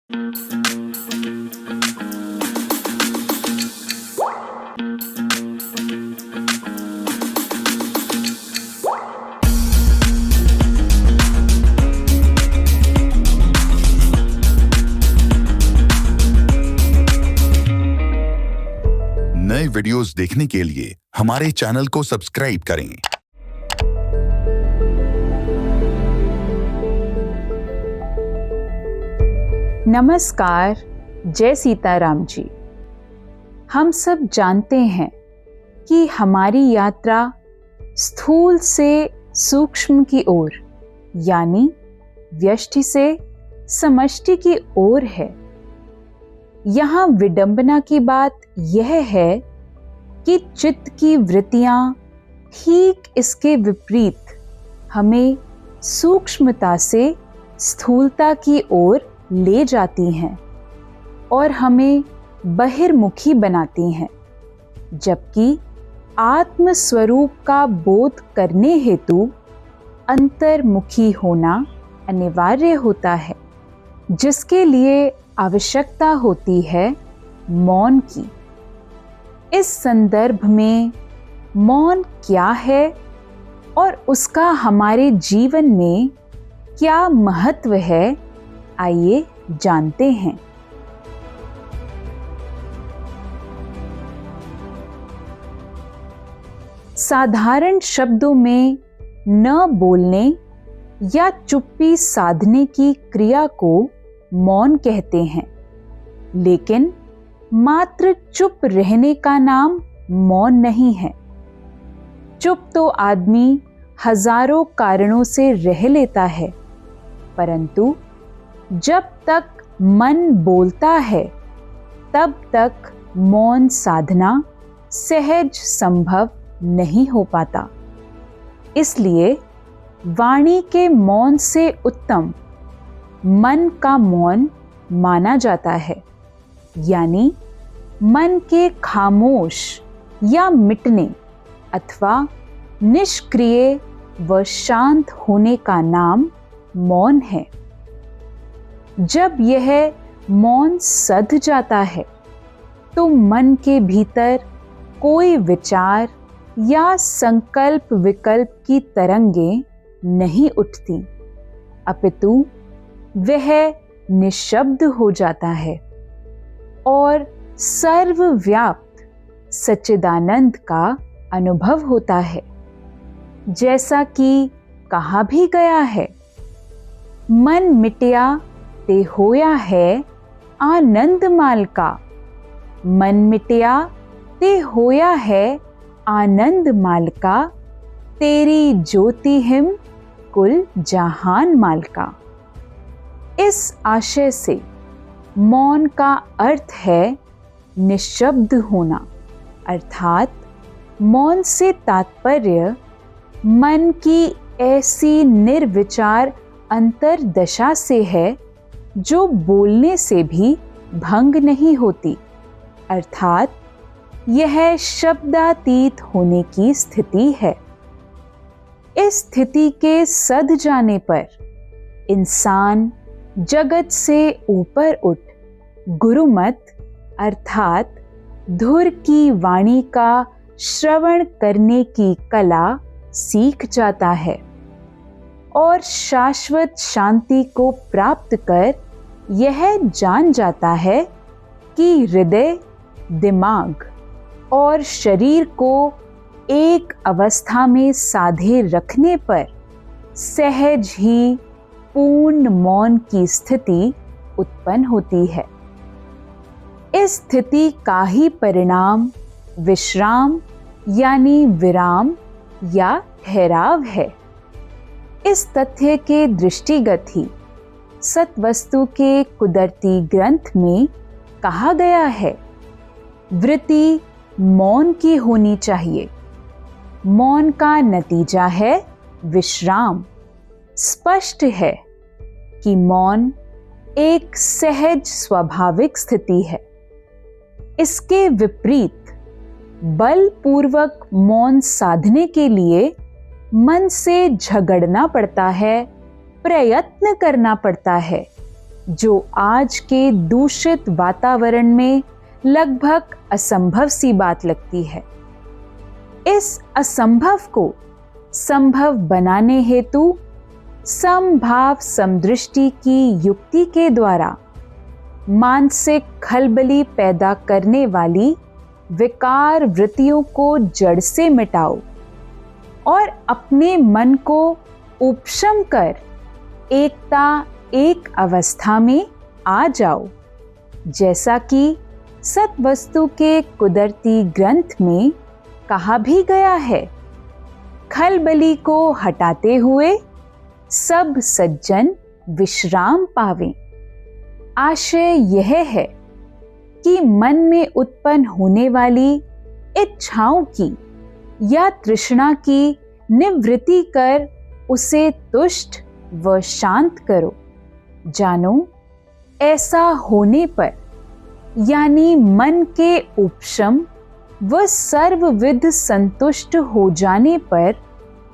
नए वीडियोस देखने के लिए हमारे चैनल को सब्सक्राइब करें। नमस्कार, जय सीताराम जी। हम सब जानते हैं कि हमारी यात्रा स्थूल से सूक्ष्म की ओर यानी व्यष्टि से समष्टि की ओर है। यहाँ विडंबना की बात यह है कि चित्त की वृत्तियां ठीक इसके विपरीत हमें सूक्ष्मता से स्थूलता की ओर ले जाती हैं और हमें बहिर्मुखी बनाती हैं, जबकि आत्म स्वरूप का बोध करने हेतु अंतर्मुखी होना अनिवार्य होता है, जिसके लिए आवश्यकता होती है मौन की। इस संदर्भ में मौन क्या है और उसका हमारे जीवन में क्या महत्व है, आइए जानते हैं। साधारण शब्दों में न बोलने या चुप्पी साधने की क्रिया को मौन कहते हैं, लेकिन मात्र चुप रहने का नाम मौन नहीं है। चुप तो आदमी हजारों कारणों से रह लेता है, परंतु जब तक मन बोलता है तब तक मौन साधना सहज संभव नहीं हो पाता। इसलिए वाणी के मौन से उत्तम मन का मौन माना जाता है, यानी मन के खामोश या मिटने अथवा निष्क्रिय व शांत होने का नाम मौन है। जब यह मौन सध जाता है तो मन के भीतर कोई विचार या संकल्प विकल्प की तरंगें नहीं उठती, अपितु वह निशब्द हो जाता है और सर्वव्याप्त सच्चिदानंद का अनुभव होता है। जैसा कि कहा भी गया है, मन मिटया ते होया है आनंद माल का। मन मिटया ते होया है आनंद माल का, तेरी ज्योति हिम कुल जहान माल का। इस आशय से मौन का अर्थ है निशब्द होना, अर्थात मौन से तात्पर्य मन की ऐसी निर्विचार अंतर्दशा से है जो बोलने से भी भंग नहीं होती, अर्थात यह शब्दातीत होने की स्थिति है। इस स्थिति के सध जाने पर इंसान जगत से ऊपर उठ गुरुमत अर्थात धुर की वाणी का श्रवण करने की कला सीख जाता है और शाश्वत शांति को प्राप्त कर यह जान जाता है कि हृदय, दिमाग और शरीर को एक अवस्था में साधे रखने पर सहज ही पूर्ण मौन की स्थिति उत्पन्न होती है। इस स्थिति का ही परिणाम विश्राम यानी विराम या ठहराव है। इस तथ्य के दृष्टिगत ही सत्वस्तु के कुदरती ग्रंथ में कहा गया है, वृत्ति मौन की होनी चाहिए। मौन का नतीजा है विश्राम। स्पष्ट है कि मौन एक सहज स्वाभाविक स्थिति है। इसके विपरीत बलपूर्वक मौन साधने के लिए मन से झगड़ना पड़ता है, प्रयत्न करना पड़ता है, जो आज के दूषित वातावरण में लगभग असंभव सी बात लगती है। इस असंभव को संभव बनाने हेतु समभाव समदृष्टि की युक्ति के द्वारा मानसिक खलबली पैदा करने वाली विकार वृत्तियों को जड़ से मिटाओ और अपने मन को उपशम कर एकता एक अवस्था में आ जाओ। जैसा कि सत्वस्तु के कुदरती ग्रंथ में कहा भी गया है, खलबली को हटाते हुए सब सज्जन विश्राम पावें। आशय यह है कि मन में उत्पन्न होने वाली इच्छाओं की या तृष्णा की निवृत्ति कर उसे तुष्ट व शांत करो। जानो, ऐसा होने पर यानी मन के उपशम व सर्वविध संतुष्ट हो जाने पर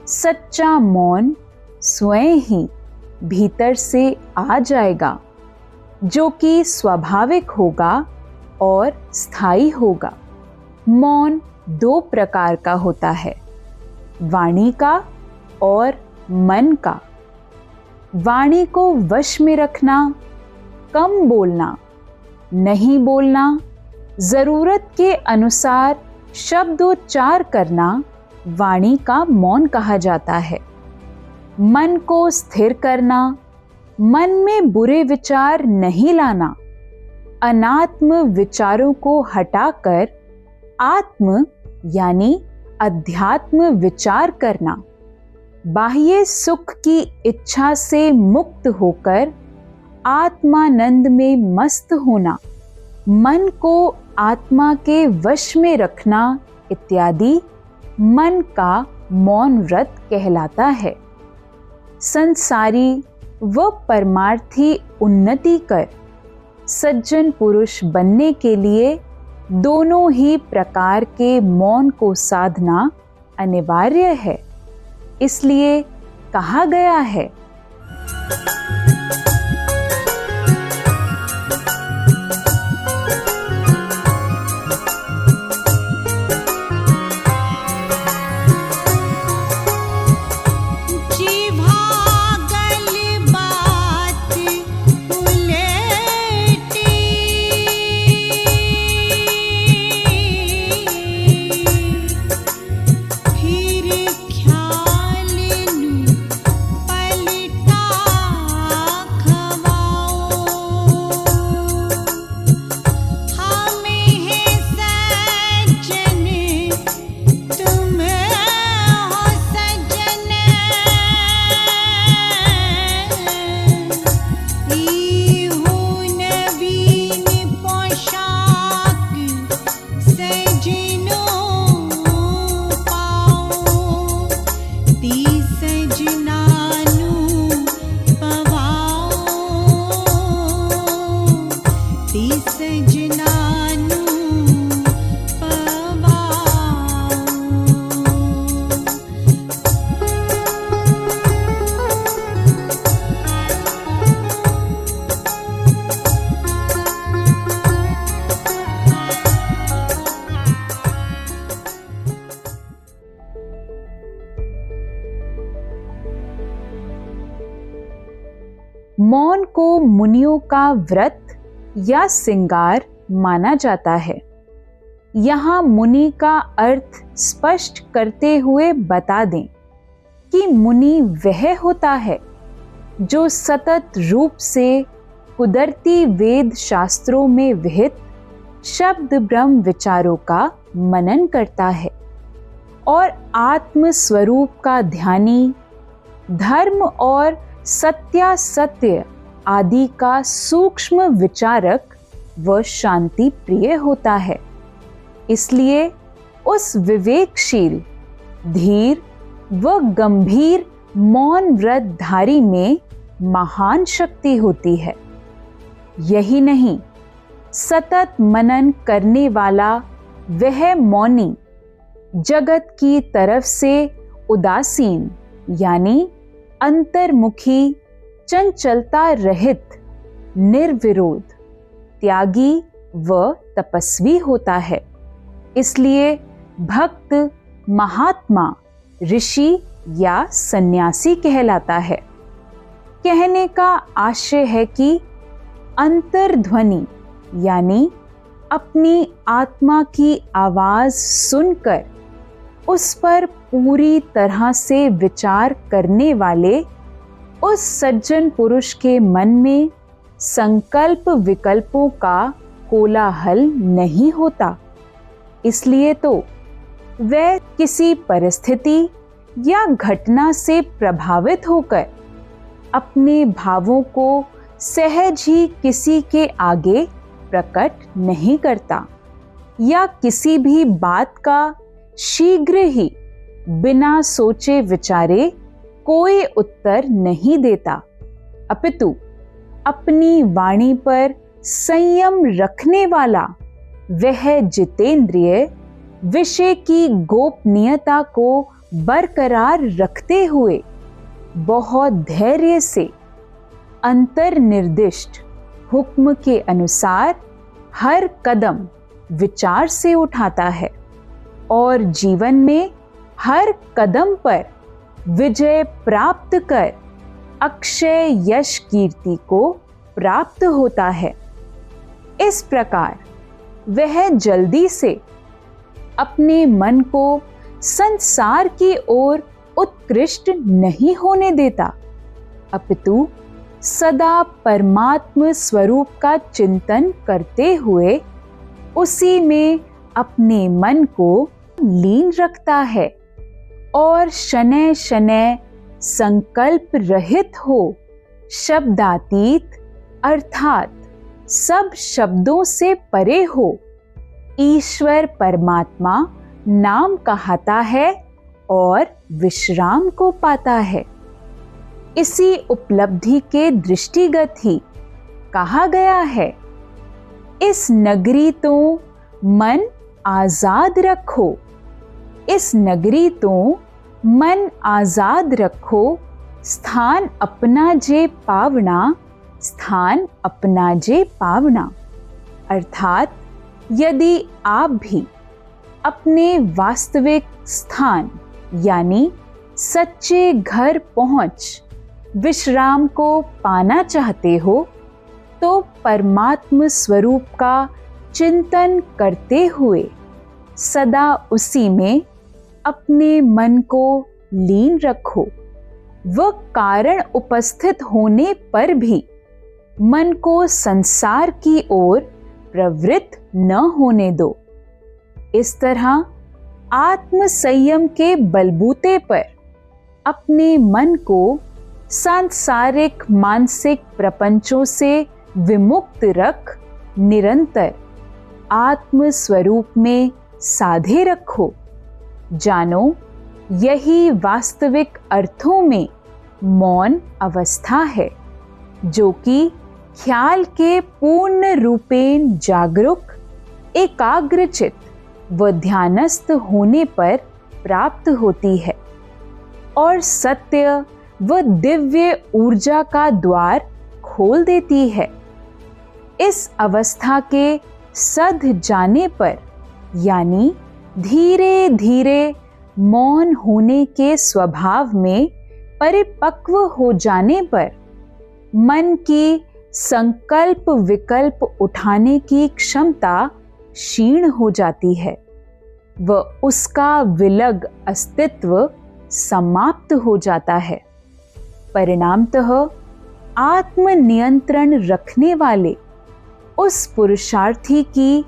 सच्चा मौन स्वयं ही भीतर से आ जाएगा, जो कि स्वाभाविक होगा और स्थायी होगा। मौन दो प्रकार का होता है, वाणी का और मन का। वाणी को वश में रखना, कम बोलना, नहीं बोलना, जरूरत के अनुसार शब्दोच्चार करना वाणी का मौन कहा जाता है। मन को स्थिर करना, मन में बुरे विचार नहीं लाना, अनात्म विचारों को हटाकर आत्म यानी अध्यात्म विचार करना, बाह्य सुख की इच्छा से मुक्त होकर आत्मानंद में मस्त होना, मन को आत्मा के वश में रखना इत्यादि मन का मौन व्रत कहलाता है। संसारी व परमार्थी उन्नति कर सज्जन पुरुष बनने के लिए दोनों ही प्रकार के मौन को साधना अनिवार्य है। इसलिए कहा गया है, मौन को मुनियों का व्रत या सिंगार माना जाता है। यहाँ मुनि का अर्थ स्पष्ट करते हुए बता दें कि मुनि वह होता है जो सतत रूप से कुदरती वेद शास्त्रों में विहित शब्द ब्रह्म विचारों का मनन करता है और आत्म स्वरूप का ध्यानी, धर्म और सत्यासत्य आदि का सूक्ष्म विचारक व शांति प्रिय होता है। इसलिए उस विवेकशील, धीर व गंभीर मौन व्रतधारी में महान शक्ति होती है। यही नहीं, सतत मनन करने वाला वह मौनी जगत की तरफ से उदासीन यानी अंतर्मुखी, चंचलता रहित निर्विरोध, त्यागी व तपस्वी होता है। इसलिए भक्त महात्मा, ऋषि या सन्यासी कहलाता है। कहने का आशय है कि अंतर्ध्वनि यानी अपनी आत्मा की आवाज सुनकर उस पर पूरी तरह से विचार करने वाले उस सज्जन पुरुष के मन में संकल्प विकल्पों का कोलाहल नहीं होता। इसलिए तो वह किसी परिस्थिति या घटना से प्रभावित होकर अपने भावों को सहज ही किसी के आगे प्रकट नहीं करता या किसी भी बात का शीघ्र ही बिना सोचे विचारे कोई उत्तर नहीं देता, अपितु अपनी वाणी पर संयम रखने वाला वह जितेंद्रिय विषय की गोपनीयता को बरकरार रखते हुए बहुत धैर्य से अंतर्निर्दिष्ट हुक्म के अनुसार हर कदम विचार से उठाता है और जीवन में हर कदम पर विजय प्राप्त कर अक्षय यश कीर्ति को प्राप्त होता है। इस प्रकार वह जल्दी से अपने मन को संसार की ओर उत्कृष्ट नहीं होने देता, अपितु सदा परमात्म स्वरूप का चिंतन करते हुए उसी में अपने मन को लीन रखता है और शनैः शनैः संकल्प रहित हो शब्दातीत अर्थात सब शब्दों से परे हो ईश्वर परमात्मा नाम कहता है और विश्राम को पाता है। इसी उपलब्धि के दृष्टिगत ही कहा गया है, इस नगरी तो मन आजाद रखो, इस नगरी तो मन आजाद रखो, स्थान अपना जे पावना, स्थान अपना जे पावना। अर्थात यदि आप भी अपने वास्तविक स्थान यानी सच्चे घर पहुंच विश्राम को पाना चाहते हो तो परमात्म स्वरूप का चिंतन करते हुए सदा उसी में अपने मन को लीन रखो। वह कारण उपस्थित होने पर भी मन को संसार की ओर प्रवृत्त न होने दो। इस तरह आत्म संयम के बलबूते पर अपने मन को सांसारिक मानसिक प्रपंचों से विमुक्त रख निरंतर आत्म स्वरूप में साधे रखो। जानो यही वास्तविक अर्थों में मौन अवस्था है, जो कि ख्याल के पूर्ण रूपेण जागरूक एकाग्रचित व ध्यानस्थ होने पर प्राप्त होती है और सत्य व दिव्य ऊर्जा का द्वार खोल देती है। इस अवस्था के सध जाने पर यानी धीरे धीरे मौन होने के स्वभाव में परिपक्व हो जाने पर मन की संकल्प विकल्प उठाने की क्षमता क्षीण हो जाती है व उसका विलग अस्तित्व समाप्त हो जाता है। परिणामतः आत्मनियंत्रण रखने वाले उस पुरुषार्थी की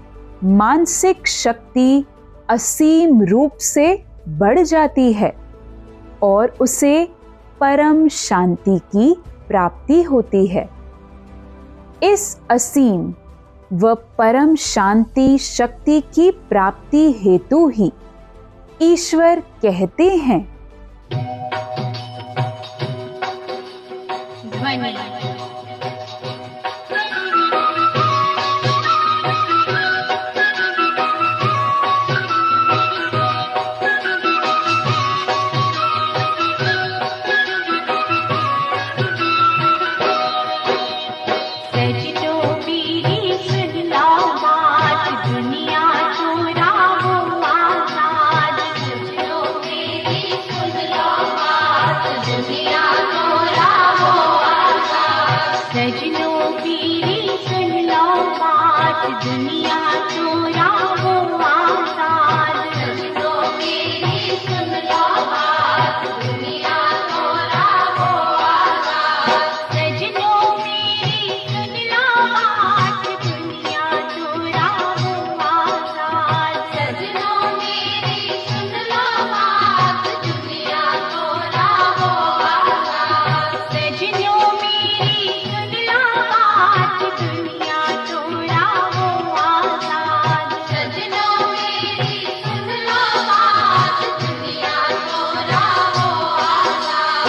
मानसिक शक्ति असीम रूप से बढ़ जाती है और उसे परम शांति की प्राप्ति होती है। इस असीम व परम शांति शक्ति की प्राप्ति हेतु ही ईश्वर कहते हैं, दुनिया चोरा वो आजाद, सजनों मेरी सुन लो बात, दुनिया चोरा वो आजाद, सजनों मेरी सुन लो बात, दुनिया चोरा वो आजाद, सजनों मेरी सुन लो बात, दुनिया चोरा वो आजाद, सजनों मेरी सुन लो बात, दुनिया चोरा वो आजाद, सजनों मेरी सुन लो बात, दुनिया चोरा वो आजाद,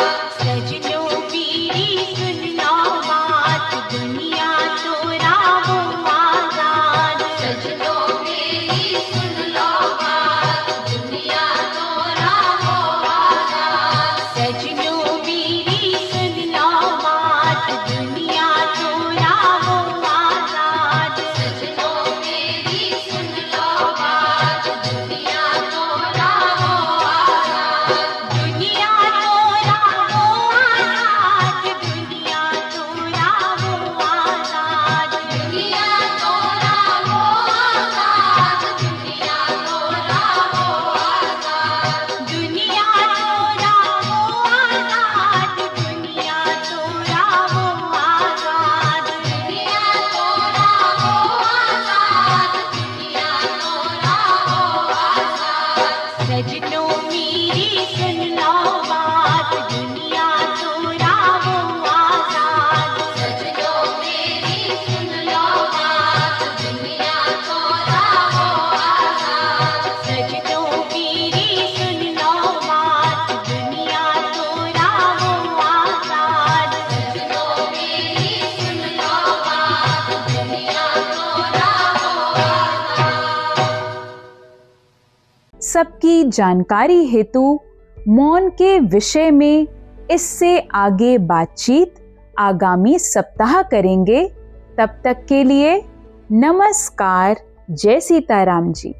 सजनों मेरी सुन लो बात, दुनिया चोरा वो आजाद, सजनों मेरी सुन लो बात, दुनिया चोरा वो आजाद, सजनों मेरी सुन लो बात, दुनिया चोरा वो आजाद, सजनों मेरी सुन लो बात, दुनिया चोरा वो आजाद, दुनिया चोरा वो आजाद, दुनिया चोरा वो आजाद, दुनिया चोरा वो आजाद, दुनिया चोरा वो आजाद, दुनिया चोरा वो आजाद, दुनिया चोरा वो आजाद, दुनिया चोरा वो आजाद, दुनिया चोरा वो आजाद, सजनों मेरी सुन लो बात, दुनिया चोरा वो आजाद, सजनों मेरी सुन लो बात, दुनिया चोरा वो आजाद, सजनों मेरी सुन लो बात, दुनिया चोरा वो आजाद, सजनों मेरी सुन लो बात, दुनिया चोरा वो आजाद। सबकी जानकारी हेतु मौन के विषय में इससे आगे बातचीत आगामी सप्ताह करेंगे। तब तक के लिए नमस्कार। जय सीताराम जी।